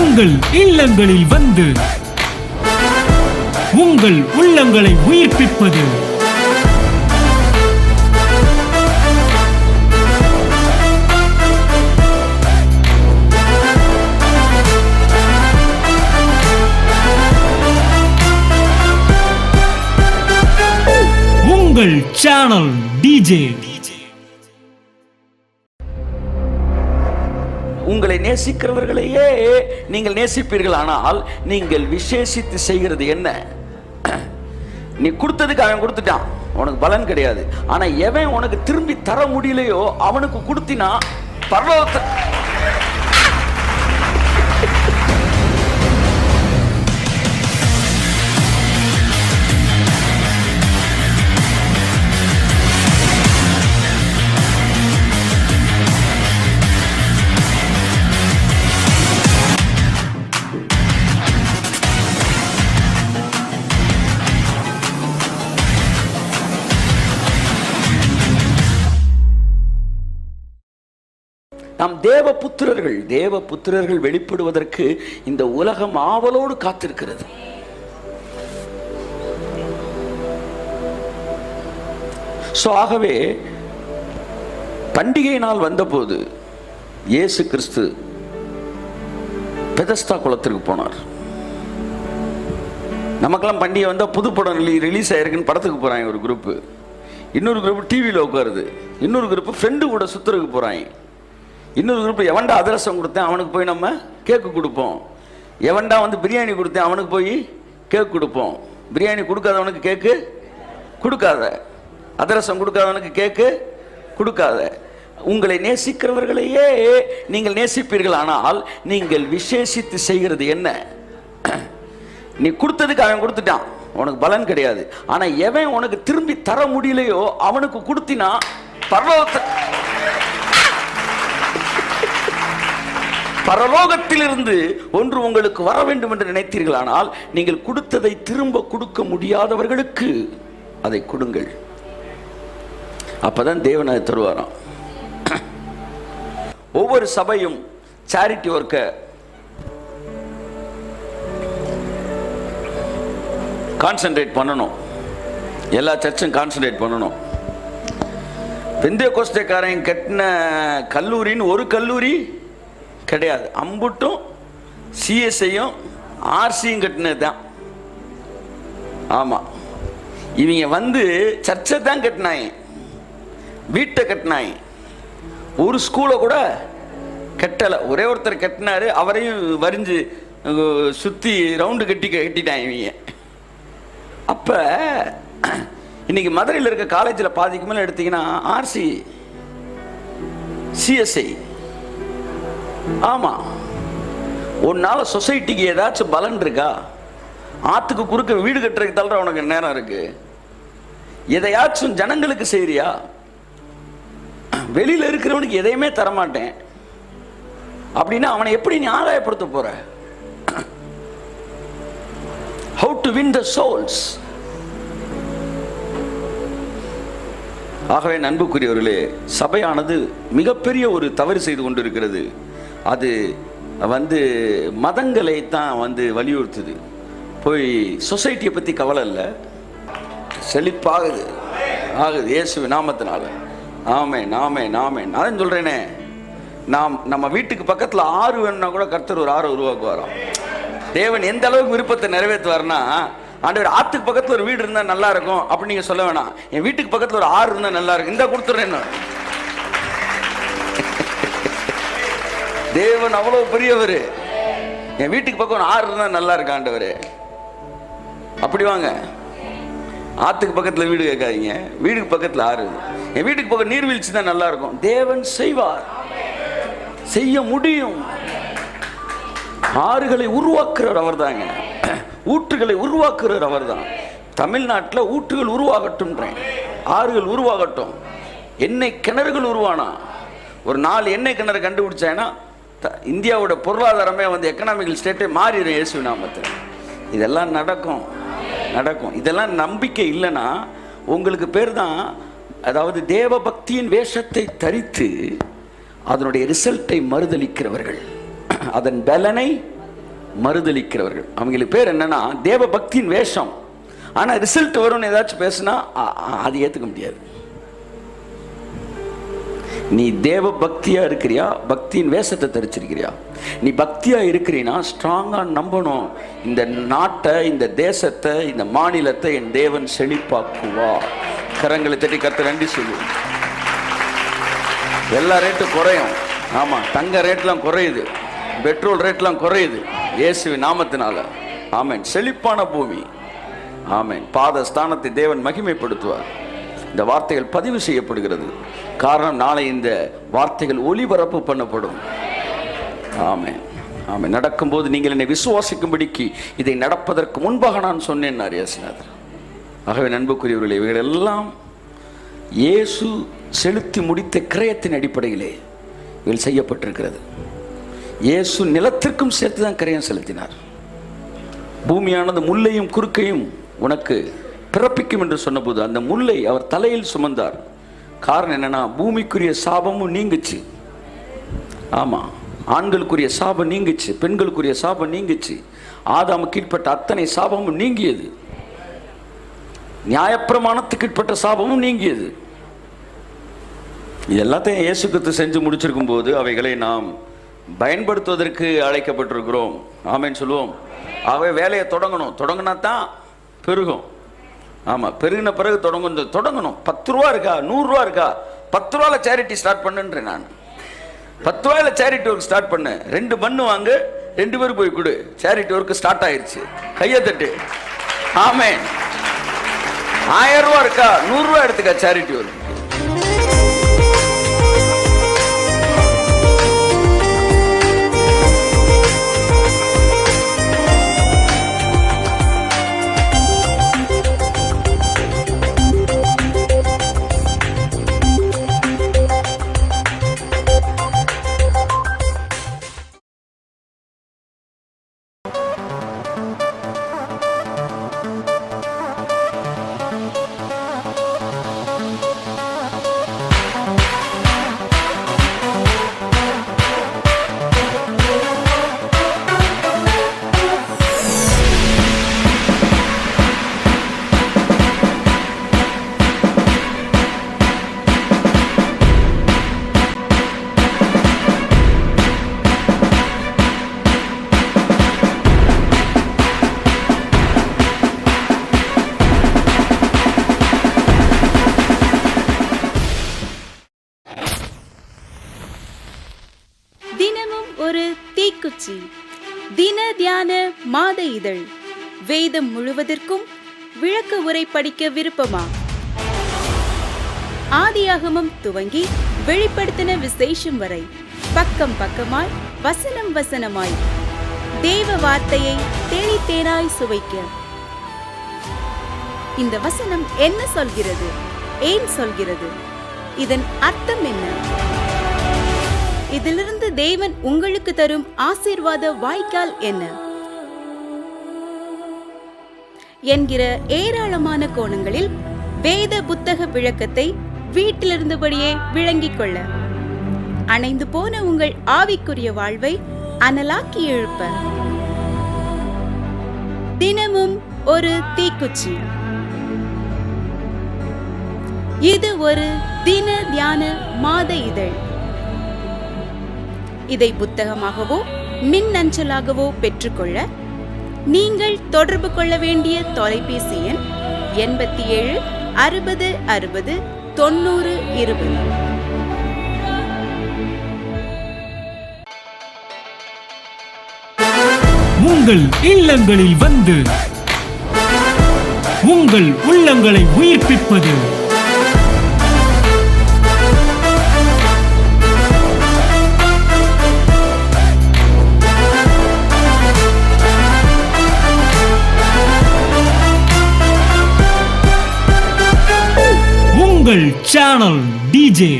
உங்கள் இல்லங்களில் வந்து உங்கள் உள்ளங்களை உயிர்ப்பிப்பது உங்கள் சேனல் டிஜே. உங்களை நேசிக்கிறவர்களையே நீங்கள் நேசிப்பீர்கள். ஆனால் நீங்கள் விசேஷித்து செய்கிறது என்ன? நீ கொடுத்ததுக்கு அவன் கொடுத்துட்டான், உனக்கு பலன் கிடையாது. ஆனா எவன் உனக்கு திரும்பி தர முடியலையோ அவனுக்கு கொடுத்தினா பரலோகத்தை. நாம் தேவ புத்திரர்கள் வெளிப்படுவதற்கு இந்த உலகம் ஆவலோடு காத்திருக்கிறது. ஆகவே பண்டிகை நாள் வந்தபோது இயேசு கிறிஸ்து பெதஸ்தா குளத்திற்கு போனார். நமக்கெல்லாம் பண்டிகை வந்தா புது படம் ரிலீஸ் ஆயிருக்குன்னு படத்துக்கு போறாங்க ஒரு குரூப், இன்னொரு குரூப் டிவியில் உட்காருது, இன்னொரு குரூப் ஃப்ரெண்டு கூட சுத்துறதுக்கு போறாங்க, இன்னொரு குரூப் எவன்டா அதிரசம் கொடுத்தேன் அவனுக்கு போய் நம்ம கேக்கு கொடுப்போம், எவன்டா வந்து பிரியாணி கொடுத்தேன் அவனுக்கு போய் கேக்கு கொடுப்போம். பிரியாணி கொடுக்காதவனுக்கு கேக்கு கொடுக்காத, அதிரசம் கொடுக்காதவனுக்கு கேக்கு கொடுக்காத. உங்களை நேசிக்கிறவர்களையே நீங்கள் நேசிப்பீர்கள். ஆனால் நீங்கள் விசேஷித்து செய்கிறது என்ன? நீ கொடுத்ததுக்கு அவன் கொடுத்துட்டான், உனக்கு பலன் கிடையாது. ஆனா எவன் உனக்கு திரும்பி தர முடியலையோ அவனுக்கு கொடுத்தினா பரலோகத்திலிருந்து ஒன்று உங்களுக்கு வர வேண்டும் என்று நினைத்தீர்களானால் நீங்கள் கொடுத்ததை திரும்ப கொடுக்க முடியாதவர்களுக்கு அதை கொடுங்கள். அப்பதான் தேவன் அதை தருவாராம். ஒவ்வொரு சபையும் சேரிட்டி ஒர்க்கை கான்சென்ட்ரேட் பண்ணணும். எல்லா சர்ச்சும் கான்சென்ட்ரேட் பண்ணணும். பெந்தேகோஸ்தேக்காரன் கட்டின கல்லூரின்னு ஒரு கல்லூரி கிடையாது. அம்புட்டும் சிஎஸ்ஐயும் ஆர்சியும் கட்டினது தான். ஆமா, இவங்க வந்து சர்ச்சை தான் கட்டினாங்க, வீட்டை கட்டினாங்க, ஒரு ஸ்கூலை கூட கட்டலை. ஒரே ஒருத்தர் கட்டினாரு, அவரையும் வரிஞ்சு சுத்தி ரவுண்டு கட்டிட்டாங்க இவங்க. அப்ப இன்னைக்கு மதுரையில் இருக்க காலேஜில் பாதிக்கு மேலே எடுத்தீங்கன்னா ஆர்சி, சிஎஸ்ஐ. ஆமா, உன்னால சொசைட்டிக்கு ஏதாச்சும் பலன் இருக்கா? ஆத்துக்கு குறுக்க வீடு கட்டுறதுக்கு தள்ளுற உனக்கு நேரம் இருக்கு? எதையாச்சும் ஜனங்களுக்கு செய்யறியா? வெளியில இருக்கிறவனுக்கு எதையுமே தரமாட்டேன் அப்படின்னா அவனை எப்படி நீ ஆதாயப்படுத்த போற? How to win the souls. ஆகவே அன்புக்குரியவர்களே, சபையானது மிகப்பெரிய ஒரு தவறு செய்து கொண்டிருக்கிறது. அது வந்து மதங்களை தான் வந்து வலியுறுத்துது. போய் சொசைட்டியை பற்றி கவலை இல்லை, செழிப்பாகுது ஆகுது இயேசு நாமத்தினால. ஆமென் ஆமென் ஆமென். அதான் சொல்றேனே, நம்ம வீட்டுக்கு பக்கத்தில் ஆறு வேணும்னா கூட கர்த்தர் ஒரு ஆறை உருவாக்குவாராம். தேவன் எந்த அளவுக்கு விருப்பத்தை நிறைவேற்றுவார்னா, ஆண்டவர் ஆத்துக்கு பக்கத்தில் ஒரு வீடு இருந்தால் நல்லா இருக்கும் அப்படின்னு நீங்க சொல்ல வேணாம், என் வீட்டுக்கு பக்கத்தில் ஒரு ஆறு இருந்தால் நல்லா இருக்கும், இந்த கொடுத்துட்றேன். தேவன் அவ்வளவு பெரியவர். என் வீட்டுக்கு பக்கம் ஆறு இருந்தா நல்லா இருக்கு ஆண்டவரே, அப்படி வாங்க. ஆத்துக்கு பக்கத்துல வீடு கேட்காதீங்க, வீட்டுக்கு பக்கத்துல ஆறு. என் வீட்டுக்கு பக்கம் நீர்வீழ்ச்சி தான் நல்லா இருக்கும். தேவன் செய்வார், செய்ய முடியும். ஆறுகளை உருவாக்குறவர் அவர் தாங்க, ஊற்றுகளை உருவாக்குறவர் அவர் தான். தமிழ்நாட்டில் ஊற்றுகள் உருவாகட்டும், ஆறுகள் உருவாகட்டும், எண்ணெய் கிணறுகள் உருவானா. ஒரு 4 எண்ணெய் கிணறு கண்டுபிடிச்சாங்கன்னா இந்தியாவோட பொருளாதாரமே வந்து எக்கனாமிக்கல் ஸ்டேட்டே மாறிடும் இயேசு நாமத்தில். இதெல்லாம் நடக்கும். இதெல்லாம் நம்பிக்கை இல்லைன்னா உங்களுக்கு பேர் தான், அதாவது தேவ பக்தியின் வேஷத்தை தரித்து அதனுடைய ரிசல்ட்டை மறுதளிக்கிறவர்கள், அதன் பலனை மறுதலிக்கிறவர்கள். அவங்களுக்கு பேர் என்னன்னா தேவ பக்தியின் வேஷம். ஆனா ரிசல்ட் வரும்னு ஏதாச்சும் பேசுனா அது ஏத்துக்க முடியாது. நீ தேவ பக்தியா இருக்கிறியா, பக்தியின் வேஷத்தை தரிச்சிருக்கிறியா? நீ பக்தியா இருக்கிறீனா ஸ்ட்ராங்கா நம்பணும், இந்த நாட்டை, இந்த தேசத்தை, இந்த மாநிலத்தை என் தேவன் செழிப்பாக்குவா. கரங்களை தட்டி கர்த்தர் நன்றி சொல்லுவோம். எல்லா ரேட்டும் குறையும். ஆமா, தங்க ரேட்லாம் குறையுது, பெட்ரோல் ரேட்லாம் குறையுது இயேசுவின் நாமத்தினால. ஆமென். செழிப்பான பூமி. ஆமென். பாத ஸ்தானத்தை தேவன் மகிமைப்படுத்துவார். இந்த வார்த்தைகள் பதிவு செய்யப்படுகிறது. காரணம், நாளை இந்த வார்த்தைகள் ஒளிபரப்பு பண்ணப்படும். ஆமென். ஆமென். நடக்கும்போது நீங்கள் என்னை விசுவாசிக்கும்படிக்கு இதை நடப்பதற்கு முன்பாக நான் சொன்னேன் இயேசுநாதர். ஆகவே நண்புக்குரியவர்களே, இவைகள் எல்லாம் இயேசு செலுத்தி முடித்த கிரயத்தின் அடிப்படையிலே இவைகள் செய்யப்பட்டிருக்கிறது. இயேசு நிலத்திற்கும் சேர்த்து தான் கிரயம் செலுத்தினார். பூமியானது முள்ளையும் குறுக்கையும் உனக்கு பிறப்பிக்கும் என்று சொன்னபோது அந்த முல்லை அவர் தலையில் சுமந்தார். காரணம் என்னன்னா, பூமிக்குரிய சாபமும் நீங்குச்சு. ஆமா, ஆண்களுக்குரிய சாபம் நீங்குச்சு, பெண்களுக்குரிய சாபம் நீங்குச்சு, ஆதாமு கீழ்பட்ட அத்தனை சாபமும் நீங்கியது, நியாயப்பிரமாணத்துக்கு கீழ்பட்ட சாபமும் நீங்கியது. இது எல்லாத்தையும் இயேசு கிறிஸ்து செஞ்சு முடிச்சிருக்கும் போது அவைகளை நாம் பயன்படுத்துவதற்கு அழைக்கப்பட்டிருக்கிறோம். ஆமென் சொல்லுவோம். ஆகவே வேலையை தொடங்கணும். தொடங்கினா தான் பெருகும். ஆமாம், பெருகின பிறகு தொடங்கணும். 10 ரூபா இருக்கா, 100 ரூபா இருக்கா, 10 ரூபாயில் சேரிட்டி ஸ்டார்ட் பண்ணுன்றேன் நான். 10 ரூபாயில் சேரிட்டி ஒர்க் ஸ்டார்ட் பண்ணு. 2 பண்ணு வாங்க, 2 பேர் போய் கொடு. சேரிட்டி ஒர்க் ஸ்டார்ட் ஆயிடுச்சு. கையை தட்டு. ஆமென். 1000 ரூபா இருக்கா, 100 ரூபா எடுத்துக்கா சேரிட்டி ஒர்க். தினமும் ஒரு தீக்குச்சி. தின தியான மாத இதழ். வேதம் முழுவதற்கும் விளக்க உரை படிக்க விருப்பமா? ஆதியாகமம் துவங்கி வெளிப்படுத்தின விசேஷம் வரை பக்கம் பக்கமாய், வசனம் வசனமாய், தேவ வார்த்தையை தேனித்தேனாய் சுவைக்க. இந்த வசனம் என்ன சொல்கிறது? ஏன் சொல்கிறது? இதன் அர்த்தம் என்ன? இதிலிருந்து தேவன் உங்களுக்கு தரும் ஆசீர்வாத வாய்க்கால் என்ன என்கிற ஏராளமான கோணங்களில் வேத புத்தக விளக்கத்தை வீட்டிலிருந்தபடியே விளங்கிக் கொள்ள, அணைந்து போன உங்கள் ஆவிக்குரிய வாழ்வை அனலாக்கி எழுப்ப, தினமும் ஒரு தீக்குச்சி. இது ஒரு தின தியான மாத இதழ். இதை புத்தகமாகவோ மின்னஞ்சலாகவோ பெற்றுக்கொள்ள நீங்கள் தொடர்பு கொள்ள வேண்டிய தொலைபேசி எண் 87 60 60 90 20. உங்கள் இல்லங்களில் வந்து உங்கள் உள்ளங்களை உயிர்ப்பிப்பது உங்கள் சேனல் டிஜே.